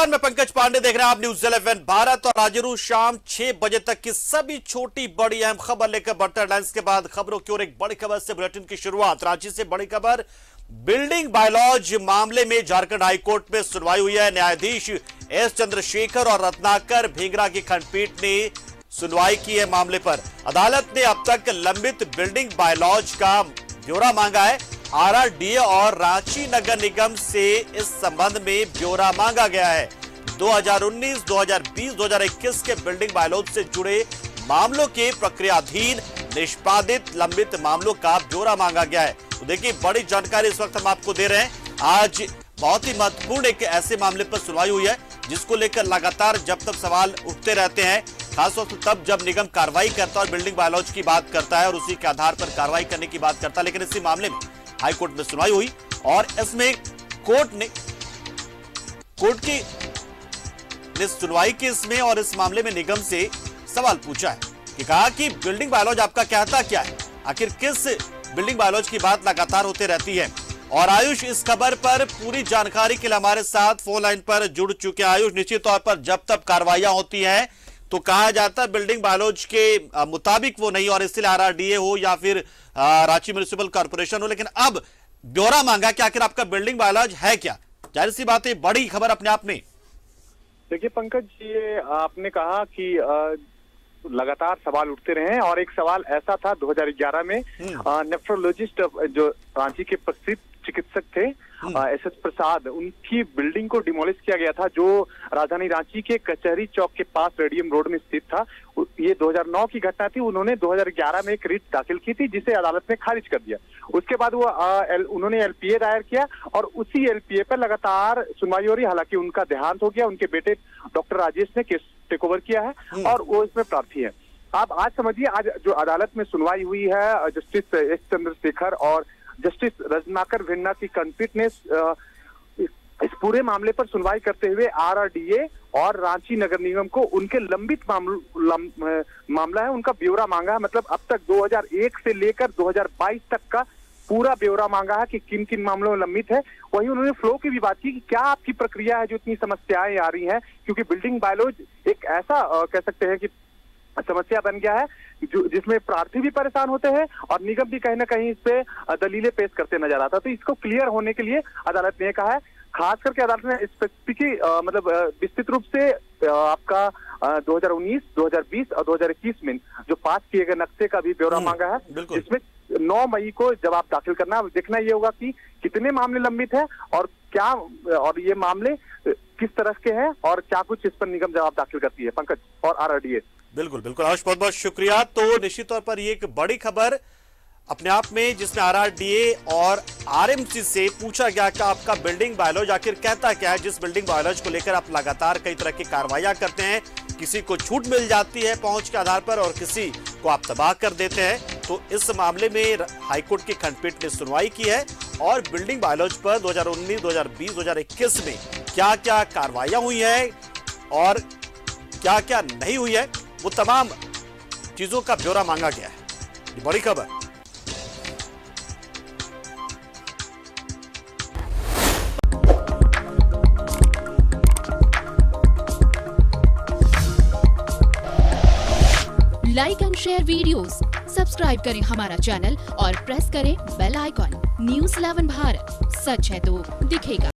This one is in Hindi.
नमस्कार, मैं पंकज पांडे, देख रहे हैं आप न्यूज़ 11 भारत। और आज रोज शाम 6 बजे तक की सभी छोटी बड़ी अहम खबर लेकर बढ़ते हेडलाइंस के बाद खबरों की ओर एक बड़ी खबर से बुलेटिन की शुरुआत। रांची से बड़ी खबर, बिल्डिंग बायलॉज मामले में झारखंड हाईकोर्ट में सुनवाई हुई है। न्यायाधीश एस चंद्रशेखर और रत्नाकर भेंगरा की खंडपीठ ने सुनवाई की है मामले पर। अदालत ने अब तक लंबित बिल्डिंग बायलॉज का ब्यौरा मांगा है। आरआरडीए और रांची नगर निगम से इस संबंध में ब्यौरा मांगा गया है। 2019, 2020, 2021 के बिल्डिंग बायलॉज से जुड़े मामलों के प्रक्रियाधीन निष्पादित लंबित मामलों का ब्यौरा मांगा गया है। तो देखिए, बड़ी जानकारी इस वक्त हम आपको दे रहे हैं। आज बहुत ही महत्वपूर्ण एक ऐसे मामले पर सुनवाई हुई है जिसको लेकर लगातार जब तक सवाल उठते रहते हैं, खासतौर से तब जब निगम कार्रवाई करता है और बिल्डिंग बायलॉज की बात करता है और उसी के आधार पर कार्रवाई करने की बात करता है। लेकिन इसी मामले में हाईकोर्ट में सुनवाई हुई और इसमें कोर्ट की सुनवाई की इसमें और इस मामले में निगम से सवाल पूछा है कि कहा कि बिल्डिंग बायलॉज आपका कहता क्या है, आखिर किस बिल्डिंग बायलॉज की बात लगातार होती रहती है। और आयुष इस खबर पर पूरी जानकारी के लिए हमारे साथ फोन लाइन पर जुड़ चुके हैं। आयुष, निश्चित तौर पर जब तक कार्रवाइयां होती हैं तो कहा जाता है बिल्डिंग बायलॉज के मुताबिक वो नहीं, और इसलिए आरआरडीए हो या फिर रांची म्युनिसिपल कॉर्पोरेशन हो, लेकिन अब ब्यौरा मांगा कि आखिर आपका बिल्डिंग बायलॉज है क्या। जाहिर सी बात है, बड़ी खबर अपने आप में। देखिए पंकज, ये आपने कहा कि लगातार सवाल उठते रहे और एक सवाल ऐसा था 2011 में नेफ्रोलॉजिस्ट जो रांची के प्रसिद्ध चिकित्सक थे एसएस प्रसाद, उनकी बिल्डिंग को डिमोलिश किया गया था जो राजधानी रांची के कचहरी चौक के पास रेडियम रोड में स्थित था। ये 2009 की घटना थी। उन्होंने 2011 में एक रिट दाखिल की थी जिसे अदालत ने खारिज कर दिया। उसके बाद वो उन्होंने एलपीए दायर किया और उसी एलपीए पर लगातार सुनवाई हो रही। हालांकि उनका देहांत हो गया, उनके बेटे डॉक्टर राजेश ने केस टेक ओवर किया है और वो इसमें प्रार्थी है। आप आज समझिए, आज जो अदालत में सुनवाई हुई है, जस्टिस एस चंद्रशेखर और जस्टिस रत्नाकर भेंगरा की खंडपीठ ने इस पूरे मामले पर सुनवाई करते हुए आरआरडीए और रांची नगर निगम को उनके लंबित मामला है उनका ब्यौरा मांगा है। मतलब अब तक 2001 से लेकर 2022 तक का पूरा ब्यौरा मांगा है कि किन किन मामलों में लंबित है। वहीं उन्होंने फ्लो की भी बात की कि क्या आपकी प्रक्रिया है जो इतनी समस्याएं आ रही हैं, क्योंकि बिल्डिंग बायलॉज एक ऐसा कह सकते हैं कि समस्या बन गया है जिसमें प्रार्थी भी परेशान होते हैं और निगम भी कहीं ना कहीं इस पे दलीलें पेश करते नजर आता। तो इसको क्लियर होने के लिए अदालत ने कहा है, खास करके अदालत ने स्पेसिफिक मतलब विस्तृत रूप से आपका 2019, 2020 और 2021 में जो पास किए गए नक्शे का भी ब्यौरा मांगा है, जिसमें 9 मई को जवाब दाखिल करना। देखना ये होगा कि कितने मामले लंबित है और क्या और ये मामले किस तरह के हैं और क्या कुछ इस पर निगम जवाब दाखिल करती है। पंकज और आरआरडीए। बिल्कुल बिल्कुल आयुष, बहुत बहुत शुक्रिया। तो निश्चित तौर पर ये एक बड़ी खबर अपने आप में, जिसमें आरआरडीए और आरएमसी से पूछा गया कि आपका बिल्डिंग बायलॉज आखिर कहता क्या है, जिस बिल्डिंग बायलॉज को लेकर आप लगातार कई तरह की कार्रवाइयां करते हैं। किसी को छूट मिल जाती है पहुंच के आधार पर और किसी को आप तबाह कर देते हैं। तो इस मामले में हाईकोर्ट की खंडपीठ ने सुनवाई की है और बिल्डिंग बायलॉज पर 2019, 2020, 2021 में क्या क्या कार्रवाइयां हुई है और क्या क्या नहीं हुई है, वो तमाम चीजों का ब्यौरा मांगा गया है। ये बड़ी खबर। Like and share videos, subscribe करें हमारा चैनल और प्रेस करें बेल आइकॉन। न्यूज़ 11 भारत, सच है तो दिखेगा।